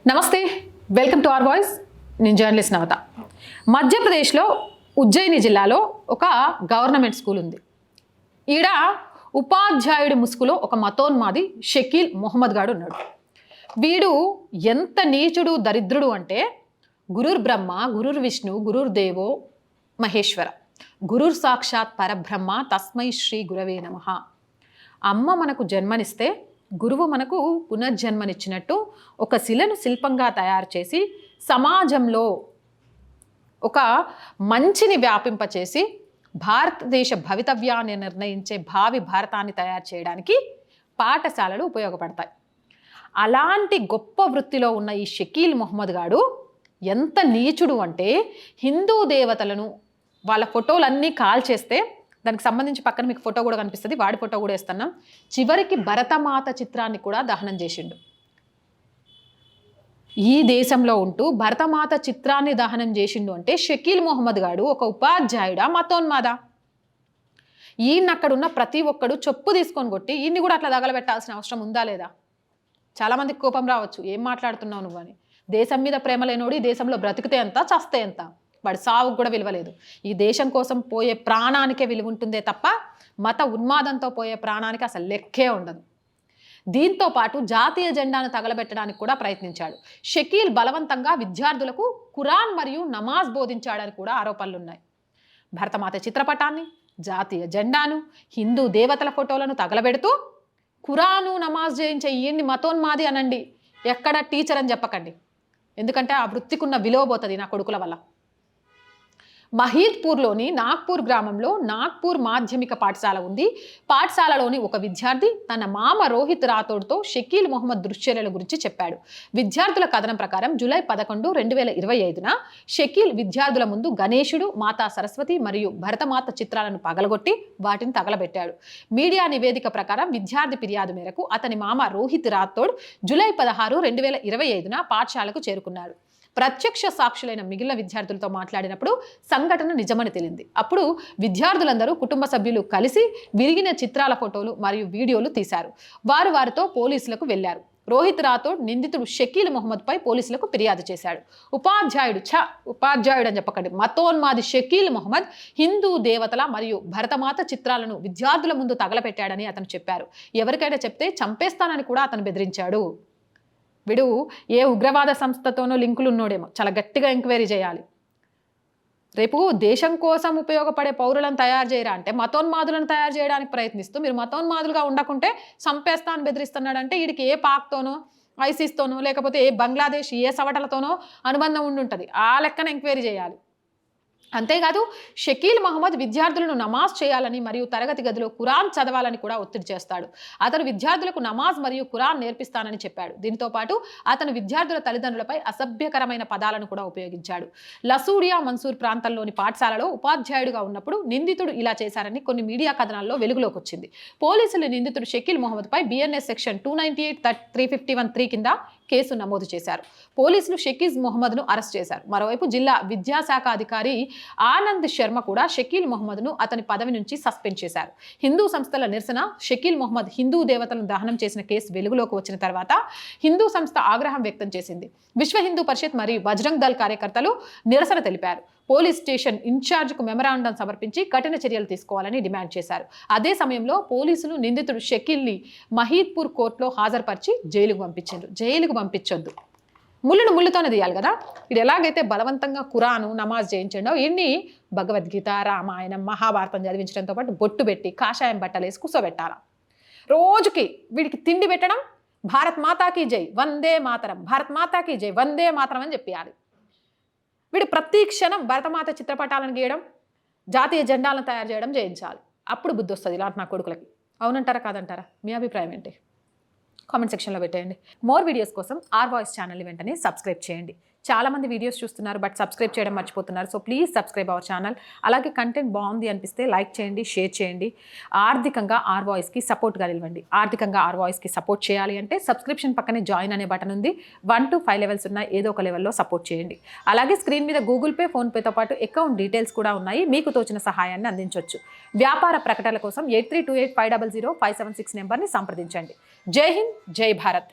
నమస్తే, welcome to our voice. నేను journalist నవత. మధ్యప్రదేశ్లో ఉజ్జయిని జిల్లాలో ఒక గవర్నమెంట్ స్కూల్ ఉంది. ఈడ ఉపాధ్యాయుడి ముసుగులో ఒక మతోన్మాది షకీల్ మొహమ్మద్ గాడు ఉన్నాడు. వీడు ఎంత నీచుడు దరిద్రుడు అంటే గురుర్ బ్రహ్మ, గురుర్ విష్ణు, గురుర్ దేవో మహేశ్వర, గురుర్ సాక్షాత్ పరబ్రహ్మ, తస్మై శ్రీ గురవే నమః. అమ్మ మనకు జన్మనిస్తే గురువు మనకు పునర్జన్మనిచ్చినట్టు ఒక శిలను శిల్పంగా తయారు చేసి సమాజంలో ఒక మంచిని వ్యాపింపచేసి భారతదేశ భవితవ్యాన్ని నిర్ణయించే భావి భారతాన్ని తయారు చేయడానికి పాఠశాలలు ఉపయోగపడతాయి. అలాంటి గొప్ప వృత్తిలో ఉన్న ఈ షకీల్ మొహమ్మద్ గాడు ఎంత నీచుడు అంటే హిందూ దేవతలను వాళ్ళ ఫోటోలన్నీ కాల్ చేస్తే దానికి సంబంధించి పక్కన మీకు ఫోటో కూడా కనిపిస్తుంది, వాడి ఫోటో కూడా వేస్తున్నాం. చివరికి భరతమాత చిత్రాన్ని కూడా దహనం చేసిండు. ఈ దేశంలో ఉంటూ భరతమాత చిత్రాన్ని దహనం చేసిండు అంటే షకీల్ మొహమ్మద్ గాడు ఒక ఉపాధ్యాయుడా, మతోన్మాదా? ఈయన అక్కడ ఉన్న ప్రతి ఒక్కడు చెప్పు తీసుకొని కొట్టి ఈయన్ని కూడా అట్లా తగలబెట్టాల్సిన అవసరం ఉందా లేదా? చాలామందికి కోపం రావచ్చు, ఏం మాట్లాడుతున్నావు నువ్వు అని. దేశం మీద ప్రేమ లేనోడు ఈ దేశంలో బ్రతికితే ఎంత, చస్తే ఎంత? వాడి సావుకు కూడా విలువలేదు. ఈ దేశం కోసం పోయే ప్రాణానికే విలువ ఉంటుందే తప్ప మత ఉన్మాదంతో పోయే ప్రాణానికి అసలు లెక్కే ఉండదు. దీంతో పాటు జాతీయ జెండాను తగలబెట్టడానికి కూడా ప్రయత్నించాడు. షకీల్ బలవంతంగా విద్యార్థులకు ఖురాన్ మరియు నమాజ్ బోధించాడని కూడా ఆరోపణలున్నాయి. భరతమాత చిత్రపటాన్ని, జాతీయ జెండాను, హిందూ దేవతల ఫోటోలను తగలబెడుతూ ఖురాను నమాజ్ చేయించే ఈయన్ని మతోన్మాది అనండి, ఎక్కడ టీచర్ అని చెప్పకండి. ఎందుకంటే ఆ వృత్తికున్న విలువ పోతుంది నా కొడుకుల వల్ల. మహీద్పూర్లోని నాగ్పూర్ గ్రామంలో నాగ్పూర్ మాధ్యమిక పాఠశాల ఉంది. పాఠశాలలోని ఒక విద్యార్థి తన మామ రోహిత్ రాథోడ్తో షకీల్ మొహమ్మద్ దుశ్చర్యల గురించి చెప్పాడు. విద్యార్థుల కథనం ప్రకారం జూలై 11, 2025న షకీల్ విద్యార్థుల ముందు గణేశుడు, మాతా సరస్వతి మరియు భరతమాత చిత్రాలను పగలగొట్టి వాటిని తగలబెట్టాడు. మీడియా నివేదిక ప్రకారం విద్యార్థి ఫిర్యాదు మేరకు అతని మామ రోహిత్ రాథోడ్ జూలై 16, 2025న పాఠశాలకు చేరుకున్నాడు. ప్రత్యక్ష సాక్షులైన మిగిలిన విద్యార్థులతో మాట్లాడినప్పుడు సంఘటన నిజమని తేలింది. అప్పుడు విద్యార్థులందరూ కుటుంబ సభ్యులు కలిసి విరిగిన చిత్రాల ఫోటోలు మరియు వీడియోలు తీశారు. వారితో పోలీసులకు వెళ్లారు. రోహిత్ రాథోడ్ నిందితుడు షకీల్ మొహమ్మద్ పై పోలీసులకు ఫిర్యాదు చేశాడు. ఉపాధ్యాయుడు అని చెప్పకండి, మతోన్మాది షకీల్ మొహమ్మద్ హిందూ దేవతల మరియు భరతమాత చిత్రాలను విద్యార్థుల ముందు తగలపెట్టాడని అతను చెప్పారు. ఎవరికైనా చెప్తే చంపేస్తానని కూడా అతను బెదిరించాడు. వీడు ఏ ఉగ్రవాద సంస్థతోనో లింకులు ఉన్నోడేమో, చాలా గట్టిగా ఎంక్వైరీ చేయాలి. రేపు దేశం కోసం ఉపయోగపడే పౌరులను తయారు చేయరా అంటే మతోన్మాదులను తయారు చేయడానికి ప్రయత్నిస్తూ మీరు మతోన్మాదులుగా ఉండకుంటే చంపేస్తా అని బెదిరిస్తున్నాడంటే వీడికి ఏ పాక్తోనో, ఐసిస్తోనో, లేకపోతే ఏ బంగ్లాదేశ్ ఏ సవటలతోనో అనుబంధం ఉండుంటుంది. ఆ లెక్కన ఎంక్వైరీ చేయాలి. అంతేకాదు షకీల్ మొహమ్మద్ విద్యార్థులను నమాజ్ చేయాలని మరియు తరగతి గదిలో ఖురాన్ చదవాలని కూడా ఒత్తిడి చేస్తాడు. అతను విద్యార్థులకు నమాజ్ మరియు ఖురాన్ నేర్పిస్తానని చెప్పాడు. దీంతో పాటు అతను విద్యార్థుల తల్లిదండ్రులపై అసభ్యకరమైన పదాలను కూడా ఉపయోగించాడు. లసూడియా మన్సూర్ ప్రాంతంలోని పాఠశాలలో ఉపాధ్యాయుడిగా ఉన్నప్పుడు నిందితుడు ఇలా చేశారని కొన్ని మీడియా కథనాల్లో వెలుగులోకి వచ్చింది. పోలీసులు నిందితుడు షకీల్ మొహమ్మద్ పై BNS సెక్షన్ 298, 351(3) కింద కేసు నమోదు చేశారు. పోలీసులు షకీల్ మొహమ్మద్ను అరెస్ట్ చేశారు. మరోవైపు జిల్లా విద్యాశాఖ అధికారి ఆనంద్ శర్మ కూడా షకీల్ మొహమ్మద్ను అతని పదవి నుంచి సస్పెండ్ చేశారు. హిందూ సంస్థల నిరసన షకీల్ మొహమ్మద్ హిందూ దేవతలను దహనం చేసిన కేసు వెలుగులోకి వచ్చిన తర్వాత హిందూ సంస్థ ఆగ్రహం వ్యక్తం చేసింది. విశ్వ హిందూ పరిషత్ మరియు బజరంగ్ దళ్ కార్యకర్తలు నిరసన తెలిపారు. పోలీస్ స్టేషన్ ఇన్ఛార్జ్కు మెమరాండం సమర్పించి కఠిన చర్యలు తీసుకోవాలని డిమాండ్ చేశారు. అదే సమయంలో పోలీసులు నిందితుడు షకీల్ని మహీద్పూర్ కోర్టులో హాజరుపరిచి జైలుకు పంపించొద్దు. ముళ్ళుతోనే తీయాలి కదా. ఇది ఎలాగైతే బలవంతంగా ఖురాను నమాజ్ చేయించండో ఇన్ని భగవద్గీత, రామాయణం, మహాభారతం చదివించడంతో పాటు బొట్టు పెట్టి కాషాయం బట్టలు వేసి కూర్చోబెట్టాలి. రోజుకి వీడికి తిండి పెట్టడం, భారత్ మాతాకి జై, వందే మాతరం, భారత్ మాతాకి జై, వందే మాతరం అని చెప్పాలి. వీడు ప్రతి క్షణం భరతమాత చిత్రపటాలను గీయడం, జాతీయ జెండాలను తయారు చేయడం చేయించాలి. అప్పుడు బుద్ధి వస్తుంది ఇలాంటి నా కొడుకులకి. అవునంటారా కాదంటారా? మీ అభిప్రాయం ఏంటి? కామెంట్ సెక్షన్లో పెట్టేయండి. మోర్ వీడియోస్ కోసం ఆర్ వాయిస్ ఛానల్ని వెంటనే సబ్స్క్రైబ్ చేయండి. చాలామంది వీడియోస్ చూస్తున్నారు బట్ సబ్స్క్రైబ్ చేయడం మర్చిపోతున్నారు. So please subscribe our channel. అలాగే కంటెంట్ బాగుంది అనిపిస్తే లైక్ చేయండి, షేర్ చేయండి. ఆర్థికంగా ఆర్ వాయిస్కి సపోర్ట్గా నిలవండి. ఆర్థికంగా ఆర్ వాయిస్కి సపోర్ట్ చేయాలి అంటే సబ్స్క్రిప్షన్ పక్కనే జాయిన్ అనే బటన్ ఉంది. 1 to 5 లెవెల్స్ ఉన్నాయి. ఏదో ఒక లెవెల్లో సపోర్ట్ చేయండి. అలాగే స్క్రీన్ మీద గూగుల్ పే, ఫోన్పేతో పాటు అకౌంట్ డీటెయిల్స్ కూడా ఉన్నాయి. మీకు తోచిన సహాయాన్ని అందించవచ్చు. వ్యాపార ప్రకటనల కోసం 8328500576 నెంబర్ని సంప్రదించండి. జై హింద్, జై భారత్.